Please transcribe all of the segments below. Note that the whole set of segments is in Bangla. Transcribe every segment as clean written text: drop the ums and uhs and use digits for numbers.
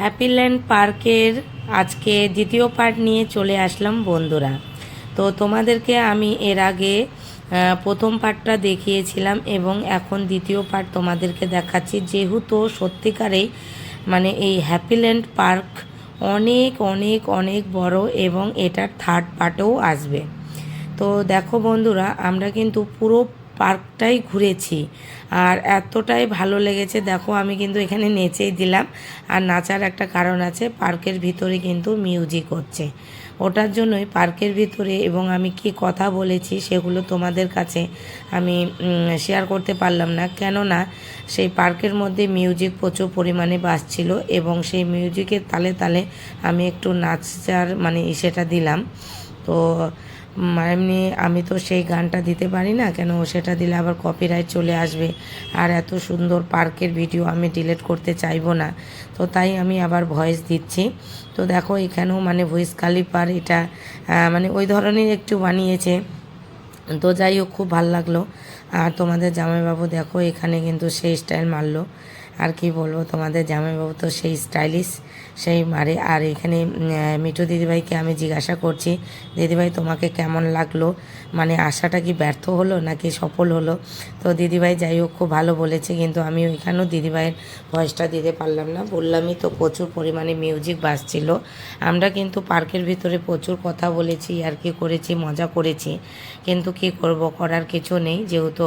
হ্যাপিল্যান্ড পার্কের আজকে দ্বিতীয় পার্ট নিয়ে চলে আসলাম বন্ধুরা। তো তোমাদেরকে আমি এর আগে প্রথম পার্টটা দেখিয়েছিলাম এবং এখন দ্বিতীয় পার্ট তোমাদেরকে দেখাচ্ছি। যেহেতু সত্যিকারেই মানে এই হ্যাপিল্যান্ড পার্ক অনেক অনেক অনেক বড় এবং এটার থার্ড পার্টেও আসবে। তো দেখো বন্ধুরা, আমরা কিন্তু পুরো পার্কটাই ঘুরেছি আর এতটাই ভালো লেগেছে। দেখো আমি কিন্তু এখানে নেচেই দিলাম, আর নাচার একটা কারণ আছে, পার্কের ভিতরে কিন্তু মিউজিক হচ্ছে, ওটার জন্যই পার্কের ভিতরে। এবং আমি কি কথা বলেছি সেগুলো তোমাদের কাছে আমি শেয়ার করতে পারলাম না, কেননা সেই পার্কের মধ্যে মিউজিক প্রচুর পরিমাণে বাজছিল এবং সেই মিউজিকের তালে তালে আমি একটু নাচার মানে সেটা দিলাম। তো এমনি আমি তো সেই গানটা দিতে পারি না, কেন সেটা দিলে আবার কপিরাইট চলে আসবে, আর এত সুন্দর পার্কের ভিডিও আমি ডিলিট করতে চাইবো না। তো তাই আমি আবার ভয়েস দিচ্ছি। তো দেখো এখানেও মানে ভয়েস কালিপার এটা মানে ওই ধরনের একটু বানিয়েছে। তো যাই হোক, খুব ভালো লাগলো। আর তোমাদের জামাইবাবু দেখো এখানে কিন্তু সেই স্টাইল মারলো, আর কি বলবো, তোমাদের জামাইবাবু তো সেই স্টাইলিশ, সেই মারে। আর এখানে মিঠু দিদিভাইকে আমি জিজ্ঞাসা করছি, দিদিভাই তোমাকে কেমন লাগলো, মানে আশাটা কি ব্যর্থ হলো নাকি সফল হলো? তো দিদিভাই যাই হোক খুব ভালো বলেছে, কিন্তু আমি ওইখানেও দিদিভাইয়ের ভয়েসটা দিতে পারলাম না, বললামই তো প্রচুর পরিমাণে মিউজিক বাজছিল। আমরা কিন্তু পার্কের ভিতরে প্রচুর কথা বলেছি আর কি করেছি, মজা করেছি, কিন্তু কি করব, করার কিছু নেই, যেহেতু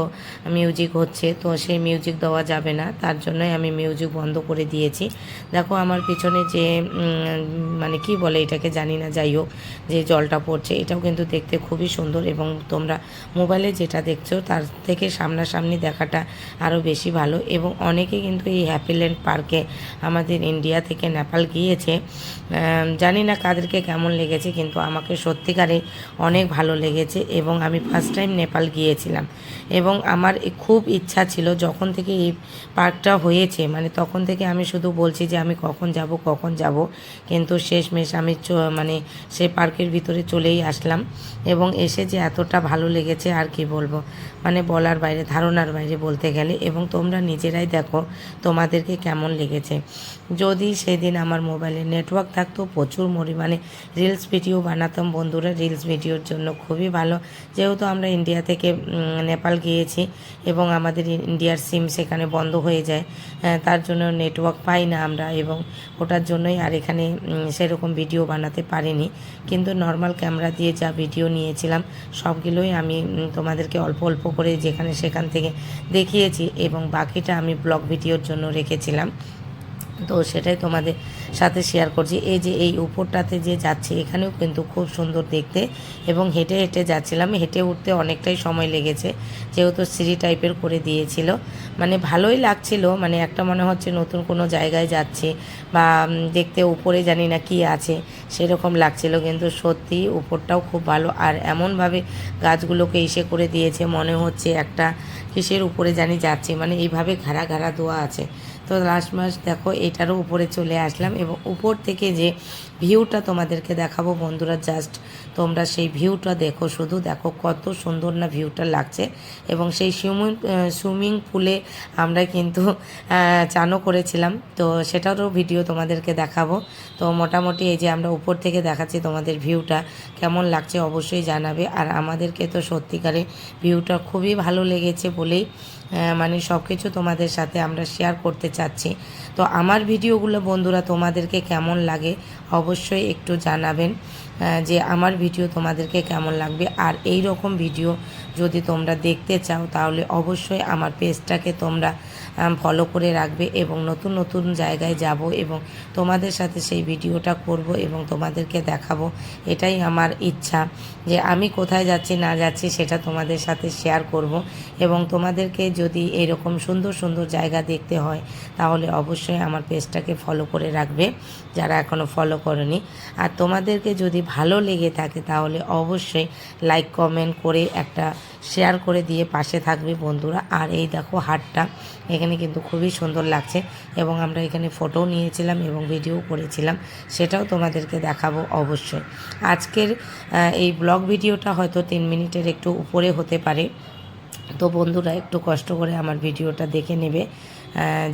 মিউজিক হচ্ছে তো সেই মিউজিক দেওয়া যাবে না, তার জন্যই আমি মিউজিক বন্ধ করে দিয়েছি। দেখো আমার পিছনে যে মানে কি বলে এটাকে জানি না, যাই হোক যে জলটা পড়ছে, এটাও কিন্তু দেখতে খুবই সুন্দর এবং তোমরা মোবাইলে যেটা দেখছো তার থেকে সামনাসামনি দেখাটা আরও বেশি ভালো। এবং অনেকে কিন্তু এই হ্যাপিল্যান্ড পার্কে আমাদের ইন্ডিয়া থেকে নেপাল গিয়েছে, জানি না কাদেরকে কেমন লেগেছে, কিন্তু আমাকে সত্যিকারে অনেক ভালো লেগেছে। এবং আমি ফার্স্ট টাইম নেপাল গিয়েছিলাম এবং আমার খুব ইচ্ছা ছিল যখন থেকে এই পার্কটা হয়েছে, মানে তখন থেকে আমি শুধু বলছি যে আমি কখন যাব, কিন্তু শেষমেশ আমি মানে সেই পার্কের ভিতরে চলেই আসলাম এবং এসে যে এতটা ভালো লেগেছে আর কি বলবো, মানে বলার বাইরে, ধারণার বাইরে বলতে গেলে। এবং তোমরা নিজেরাই দেখো তোমাদেরকে কেমন লেগেছে। যদি সেদিন আমার মোবাইলে নেটওয়ার্ক থাকতো প্রচুর পরিমাণে রিলস ভিডিও বানাতাম বন্ধুরা, রিলস ভিডিওর জন্য খুবই ভালো। যেহেতু আমরা ইন্ডিয়া থেকে নেপাল গিয়েছি এবং আমাদের ইন্ডিয়ার সিম সেখানে বন্ধ হয়ে যায়, তার জন্য নেটওয়ার্ক পাই না আমরা, এবং ওটার জন্যই আর এখানে সেরকম ভিডিও বানাতে পারিনি। কিন্তু নর্মাল ক্যামেরা দিয়ে যা ভিডিও নিয়েছিলাম সবগুলোই আমি তোমাদেরকে অল্প অল্প করে যেখানে সেখান থেকে দেখিয়েছি এবং বাকিটা আমি ব্লগ ভিডিওর জন্য রেখেছিলাম। তো সেটাই তোমাদের সাথে শেয়ার করছি। এই যে এই উপরটাতে যে যাচ্ছে এখানেও কিন্তু খুব সুন্দর দেখতে, এবং হেঁটে হেঁটে যাচ্ছিলাম, হেঁটে উঠতে অনেকটাই সময় লেগেছে যেহেতু সিঁড়ি টাইপের করে দিয়েছিল। মানে ভালোই লাগছিল, মানে একটা মনে হচ্ছে নতুন কোনো জায়গায় যাচ্ছি বা দেখতে উপরে জানি না কি আছে সেরকম লাগছিল, কিন্তু সত্যি উপরটাও খুব ভালো। আর এমনভাবে গাছগুলোকে ইসে করে দিয়েছে মনে হচ্ছে একটা কিসের উপরে জানি যাচ্ছি, মানে এইভাবে ঘাড়া ঘাড়া দেওয়া আছে। তো লাস্ট মাস দেখো এটারও উপরে চলে আসলাম এবং উপর থেকে যে ভিউটা তোমাদেরকে দেখাবো বন্ধুরা, জাস্ট তোমরা সেই ভিউটা দেখো, শুধু দেখো কত সুন্দর না ভিউটা লাগছে। এবং সেই সুইমিং পুলে আমরা কিন্তু চানও করেছিলাম, তো সেটারও ভিডিও তোমাদেরকে দেখাবো। তো মোটামুটি এই যে আমরা উপর থেকে দেখাচ্ছি তোমাদের ভিউটা কেমন লাগছে অবশ্যই জানাবে। আর আমাদেরকে তো সত্যিকারে ভিউটা খুবই ভালো লেগেছে বলেই মানে সব কিছু তোমাদের সাথে আমরা শেয়ার করতে চাচ্ছি। তো আমার ভিডিওগুলো বন্ধুরা তোমাদেরকে কেমন লাগে অবশ্যই একটু জানাবেন, যে আমার ভিডিও তোমাদেরকে কেমন লাগবে। আর এই রকম ভিডিও যদি তোমরা দেখতে চাও তাহলে অবশ্যই আমার পেজটাকে তোমরা ফলো করে রাখবে এবং নতুন নতুন জায়গায় যাব এবং তোমাদের সাথে সেই ভিডিওটা করব এবং তোমাদেরকে দেখাবো। এটাই আমার ইচ্ছা, যে আমি কোথায় যাচ্ছি না যাচ্ছি সেটা তোমাদের সাথে শেয়ার করব। এবং তোমাদেরকে যদি এরকম সুন্দর সুন্দর জায়গা দেখতে হয় তাহলে অবশ্যই আমার পেজটাকে ফলো করে রাখবে যারা এখনও ফলো করনি। আর তোমাদেরকে যদি ভালো লেগে থাকে তাহলে অবশ্যই লাইক কমেন্ট করে একটা শেয়ার করে দিয়ে পাশে থাকবে বন্ধুরা। আর এই দেখো হাটটা এখানে কিন্তু খুবই সুন্দর লাগছে এবং আমরা এখানে ফটোও নিয়েছিলাম এবং ভিডিও করেছিলাম, সেটাও তোমাদেরকে দেখাবো অবশ্যই। আজকের এই ব্লগ ভিডিওটা হয়তো 3 মিনিটের একটু উপরে হতে পারে, তো বন্ধুরা একটু কষ্ট করে আমার ভিডিওটা দেখে নেবে।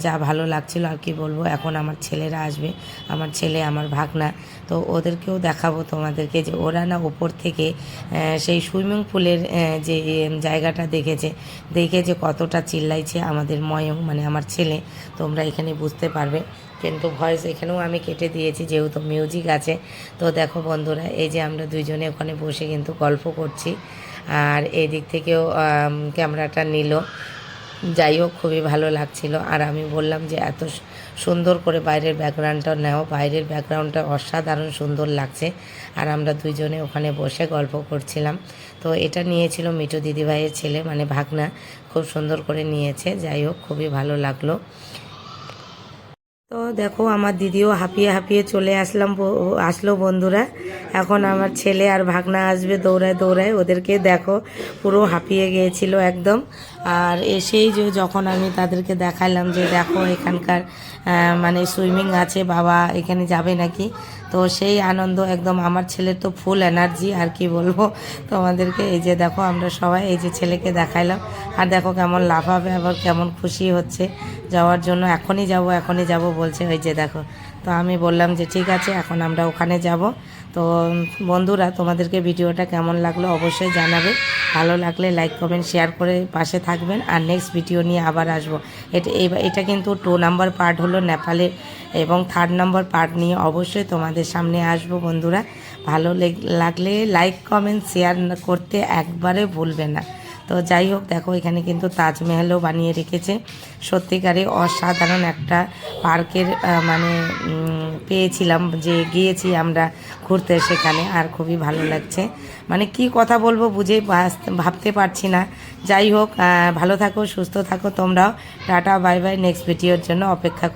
যা ভালো লাগছিল আর কি বলবো। এখন আমার ছেলেরা আসবে, আমার ছেলে, আমার ভাগনা, তো ওদেরকেও দেখাবো তোমাদেরকে যে ওরা না উপর থেকে সেই সুইমিং পুলের যে জায়গাটা দেখে যে কতটা চিল্লাইছে আমাদের ময়ং, মানে আমার ছেলে, তোমরা এখানে বুঝতে পারবে। কিন্তু ভয়েস এখানেও আমি কেটে দিয়েছি যেহেতু মিউজিক আছে। তো দেখো বন্ধুরা, এই যে আমরা দুইজনে ওখানে বসে কিন্তু গল্প করছি, আর এই দিক থেকেও ক্যামেরাটা নিল। যাই হোক, খুবই ভালো লাগছিল। আর আমি বললাম যে এত সুন্দর করে বাইরের ব্যাকগ্রাউন্ডটা নাও, বাইরের ব্যাকগ্রাউন্ডটা অসাধারণ সুন্দর লাগছে। আর আমরা দুইজনে ওখানে বসে গল্প করছিলাম। তো এটা নিয়েছিল মিঠু দিদিভাইয়ের ছেলে, মানে ভাগনা, খুব সুন্দর করে নিয়েছে। যাই হোক, খুবই ভালো লাগলো। তো দেখো, আমার দিদিও হাঁপিয়ে হাঁপিয়ে চলে আসলো বন্ধুরা। এখন আমার ছেলে আর ভাগনা আসবে দৌড়ায় দৌড়ায়, ওদেরকে দেখো পুরো হাঁপিয়ে গিয়েছিল একদম। আর এসেই যখন আমি তাদেরকে দেখালাম যে দেখো এখানকার মানে সুইমিং আছে, বাবা এখানে যাবে নাকি, তো সেই আনন্দ একদম। আমার ছেলের তো ফুল এনার্জি, আর কি বলবো তোমাদেরকে। এই যে দেখো আমরা সবাই এই যে ছেলেকে দেখাইলাম, আর দেখো কেমন লাফাবে, আবার কেমন খুশি হচ্ছে যাওয়ার জন্য। এখনই যাব বলছে, ওই যে দেখো। তো আমি বললাম যে ঠিক আছে, এখন আমরা ওখানে যাব। তো বন্ধুরা, তোমাদেরকে ভিডিওটা কেমন লাগলো অবশ্যই জানাবে। ভালো লাগলে লাইক কমেন্ট শেয়ার করে পাশে থাকবেন। আর নেক্সট ভিডিও নিয়ে আবার আসবো। এটা কিন্তু 2 নাম্বার পার্ট হলো নেপালের, এবং 3rd নাম্বার পার্ট নিয়ে অবশ্যই তোমাদের সামনে আসবো বন্ধুরা। ভালো লাগলে লাইক কমেন্ট শেয়ার করতে একবারে ভুলবে না। তো যাই হোক, দেখো এখানে কিন্তু তাজমহলও বানিয়ে রেখেছে। সত্যিকারে অসাধারণ একটা পার্কের মানে পেয়েছিলাম, যে গিয়েছি আমরা ঘুরতে সেখানে, আর খুবই ভালো লাগছে। মানে কি কথা বলবো বুঝে ভাবতে পারছি না। যাই হোক, ভালো থাকো, সুস্থ থাকো তোমরাও। Tata, bye bye. নেক্সট ভিডিওর জন্য অপেক্ষা